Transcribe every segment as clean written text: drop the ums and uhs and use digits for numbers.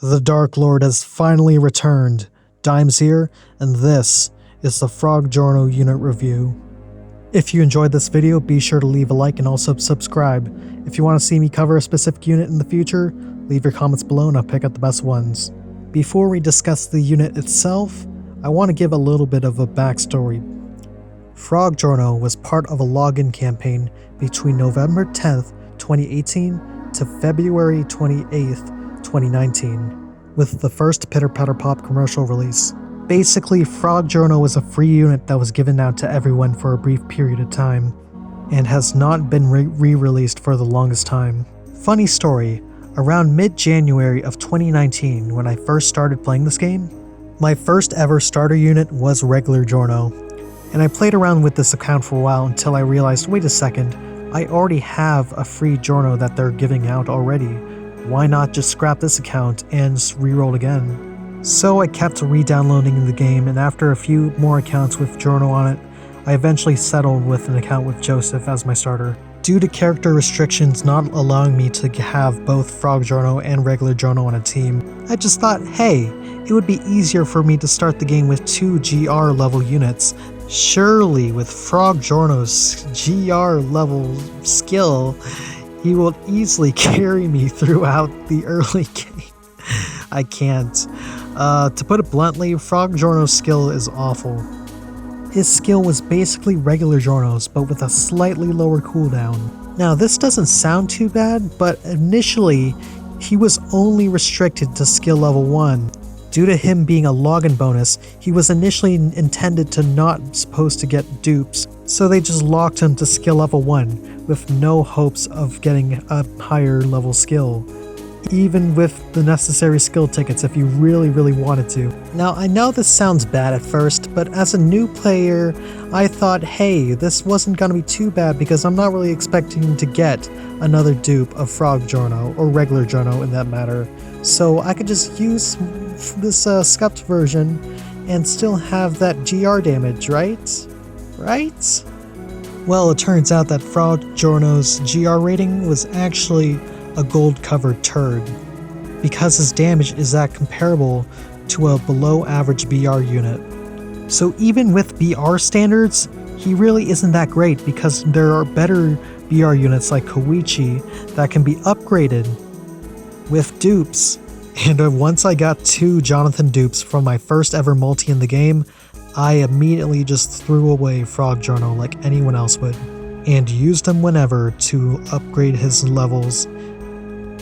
The Dark Lord has finally returned. Dime's here, and this is the Frog Giorno unit review. If you enjoyed this video, be sure to leave a like and also subscribe. If you want to see me cover a specific unit in the future, leave your comments below and I'll pick out the best ones. Before we discuss the unit itself, I want to give a little bit of a backstory. Frog Giorno was part of a login campaign between November 10th, 2018 to February 28th, 2019, with the first Pitter Patter Pop commercial release. Basically, Frog Giorno was a free unit that was given out to everyone for a brief period of time, and has not been re-released for the longest time. Funny story, around mid-January of 2019, when I first started playing this game, my first ever starter unit was regular Giorno, and I played around with this account for a while until I realized, wait a second, I already have a free Giorno that they're giving out already. Why not just scrap this account and reroll again? So I kept re-downloading the game, and after a few more accounts with Giorno on it, I eventually settled with an account with Joseph as my starter. Due to character restrictions not allowing me to have both Frog Giorno and regular Giorno on a team, I just thought, hey, it would be easier for me to start the game with 2 GR level units. Surely with Frog Giorno's GR level skill, he will easily carry me throughout the early game. I can't. To put it bluntly, Frog Giorno's skill is awful. His skill was basically regular Giorno's, but with a slightly lower cooldown. Now this doesn't sound too bad, but initially, he was only restricted to skill level 1. Due to him being a login bonus, he was initially intended to not supposed to get dupes, so they just locked him to skill level 1, with no hopes of getting a higher level skill, even with the necessary skill tickets if you really wanted to. Now I know this sounds bad at first, but as a new player, I thought, hey, this wasn't gonna be too bad because I'm not really expecting to get another dupe of Frog Giorno, or regular Giorno in that matter, so I could just use this scuffed version and still have that GR damage, right? Right? Well, it turns out that Frog Giorno's GR rating was actually a gold-covered turd, because his damage is that comparable to a below-average BR unit. So even with BR standards, he really isn't that great because there are better BR units like Koichi that can be upgraded with dupes. And once I got 2 Jonathan dupes from my first ever multi in the game, I immediately just threw away Frog Giorno like anyone else would, and used him whenever to upgrade his levels.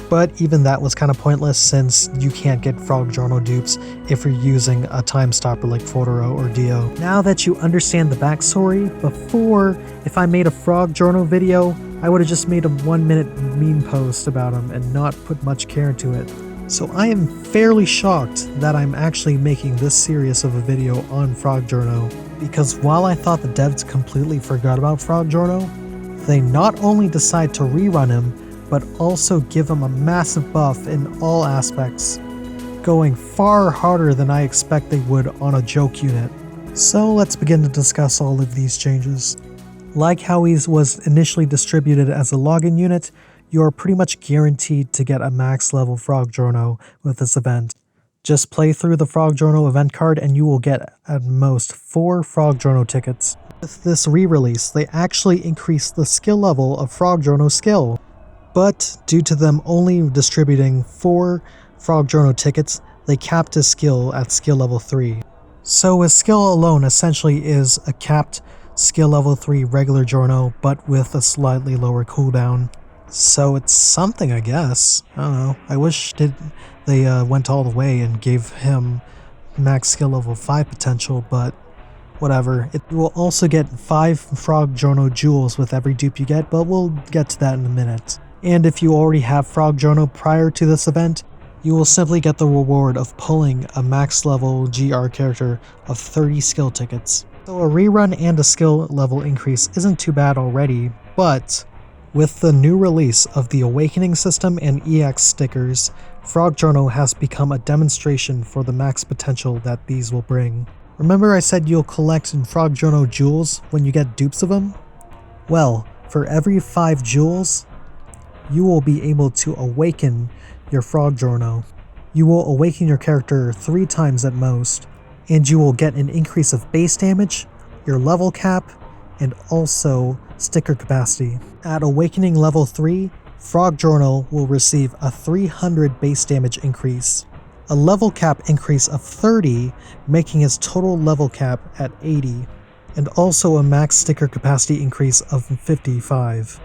But even that was kind of pointless since you can't get Frog Giorno dupes if you're using a time stopper like Fotoro or Dio. Now that you understand the backstory, before, if I made a Frog Giorno video, I would have just made a 1-minute meme post about him and not put much care into it. So I am fairly shocked that I'm actually making this serious of a video on Frog Giorno, because while I thought the devs completely forgot about Frog Giorno, they not only decide to rerun him, but also give him a massive buff in all aspects, going far harder than I expect they would on a joke unit. So let's begin to discuss all of these changes. Like how he was initially distributed as a login unit, you are pretty much guaranteed to get a max level Frog Giorno with this event. Just play through the Frog Giorno event card and you will get at most 4 Frog Giorno tickets. With this re-release, they actually increased the skill level of Frog Giorno's skill. But due to them only distributing 4 Frog Giorno tickets, they capped his skill at skill level 3. So his skill alone essentially is a capped skill level 3 regular Giorno, but with a slightly lower cooldown. So it's something, I guess. I don't know. I wish they went all the way and gave him max skill level 5 potential, but whatever. You will also get 5 Frog Giorno jewels with every dupe you get, but we'll get to that in a minute. And if you already have Frog Giorno prior to this event, you will simply get the reward of pulling a max level GR character of 30 skill tickets. So a rerun and a skill level increase isn't too bad already, but with the new release of the Awakening system and EX stickers, Frog Giorno has become a demonstration for the max potential that these will bring. Remember I said you'll collect Frog Giorno jewels when you get dupes of them? Well, for every 5 jewels, you will be able to awaken your Frog Giorno. You will awaken your character 3 times at most, and you will get an increase of base damage, your level cap, and also sticker capacity. At awakening level 3, Frog Giorno will receive a 300 base damage increase, a level cap increase of 30, making his total level cap at 80, and also a max sticker capacity increase of 55,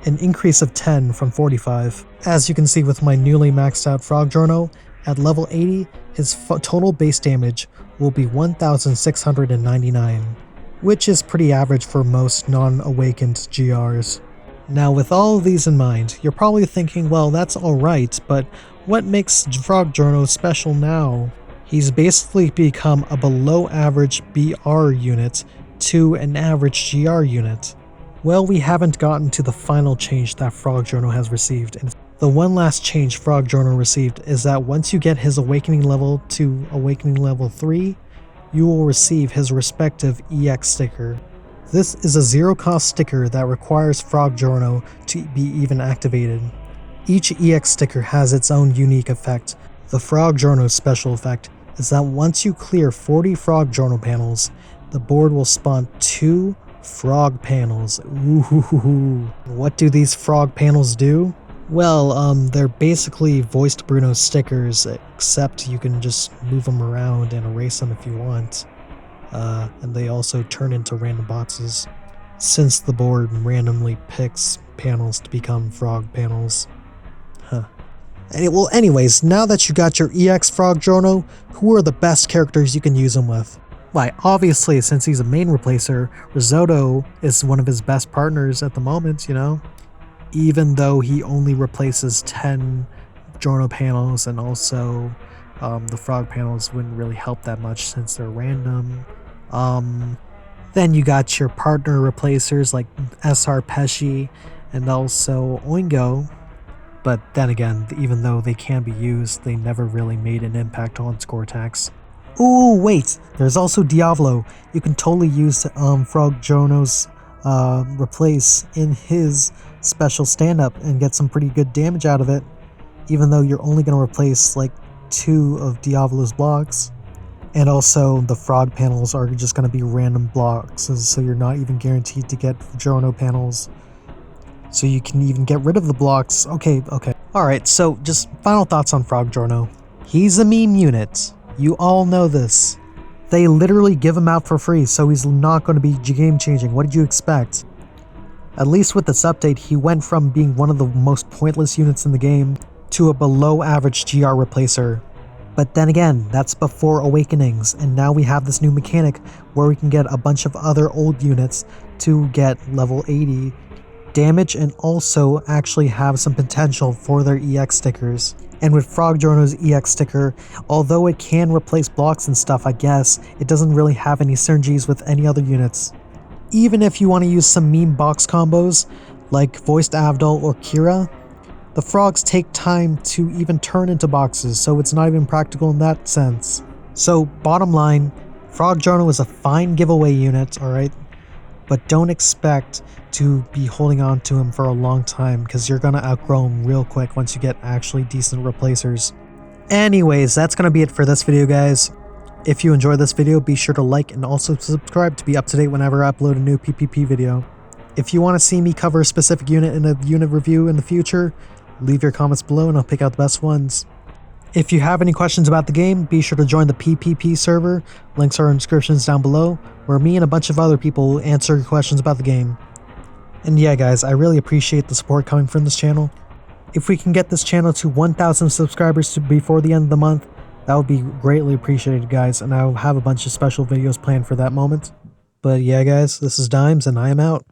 an increase of 10 from 45. As you can see with my newly maxed out Frog Giorno, at level 80, his total base damage will be 1,699, which is pretty average for most non-awakened GRs. Now with all of these in mind, you're probably thinking, well, that's alright, but what makes Frog Giorno special now? He's basically become a below average BR unit to an average GR unit. Well, we haven't gotten to the final change that Frog Giorno has received, and the one last change Frog Giorno received is that once you get his awakening level to awakening level 3, you will receive his respective EX sticker. This is a zero-cost sticker that requires Frog Giorno to be even activated. Each EX sticker has its own unique effect. The Frog Giorno special effect is that once you clear 40 Frog Giorno panels, the board will spawn 2 frog panels. Ooh. What do these frog panels do? Well, they're basically voiced Bruno stickers, except you can just move them around and erase them if you want. And they also turn into random boxes, since the board randomly picks panels to become frog panels. Well, anyways, now that you got your EX Frog Giorno, who are the best characters you can use him with? Why, obviously, since he's a main replacer, Risotto is one of his best partners at the moment, you know? Even though he only replaces 10 Giorno panels, and also the frog panels wouldn't really help that much since they're random. Then you got your partner replacers like SR Pesci and also Oingo, but then again, even though they can be used, they never really made an impact on score attacks. Ooh, wait, there's also Diavolo. You can totally use Frog Giorno's replace in his special stand-up and get some pretty good damage out of it, even though you're only going to replace like 2 of Diavolo's blocks. And also the frog panels are just going to be random blocks, so you're not even guaranteed to get Giorno panels. So you can even get rid of the blocks. Okay. Alright, so just final thoughts on Frog Giorno. He's a meme unit. You all know this. They literally give him out for free, so he's not going to be game changing. What did you expect? At least with this update, he went from being one of the most pointless units in the game to a below average GR replacer. But then again, that's before Awakenings, and now we have this new mechanic where we can get a bunch of other old units to get level 80 damage and also actually have some potential for their EX stickers. And with Frog Giorno's EX sticker, although it can replace blocks and stuff, I guess, it doesn't really have any synergies with any other units. Even if you want to use some meme box combos, like Voiced Avdol or Kira, the frogs take time to even turn into boxes, so it's not even practical in that sense. So, bottom line, Frog Giorno is a fine giveaway unit, alright? But don't expect to be holding on to him for a long time, because you're going to outgrow him real quick once you get actually decent replacers. Anyways, that's going to be it for this video, guys. If you enjoyed this video, be sure to like and also subscribe to be up to date whenever I upload a new PPP video. If you want to see me cover a specific unit in a unit review in the future, leave your comments below and I'll pick out the best ones. If you have any questions about the game, be sure to join the PPP server. Links are in descriptions down below, where me and a bunch of other people will answer your questions about the game. And yeah, guys, I really appreciate the support coming from this channel. If we can get this channel to 1,000 subscribers before the end of the month, that would be greatly appreciated, guys, and I'll have a bunch of special videos planned for that moment. But yeah, guys, this is Dimes, and I am out.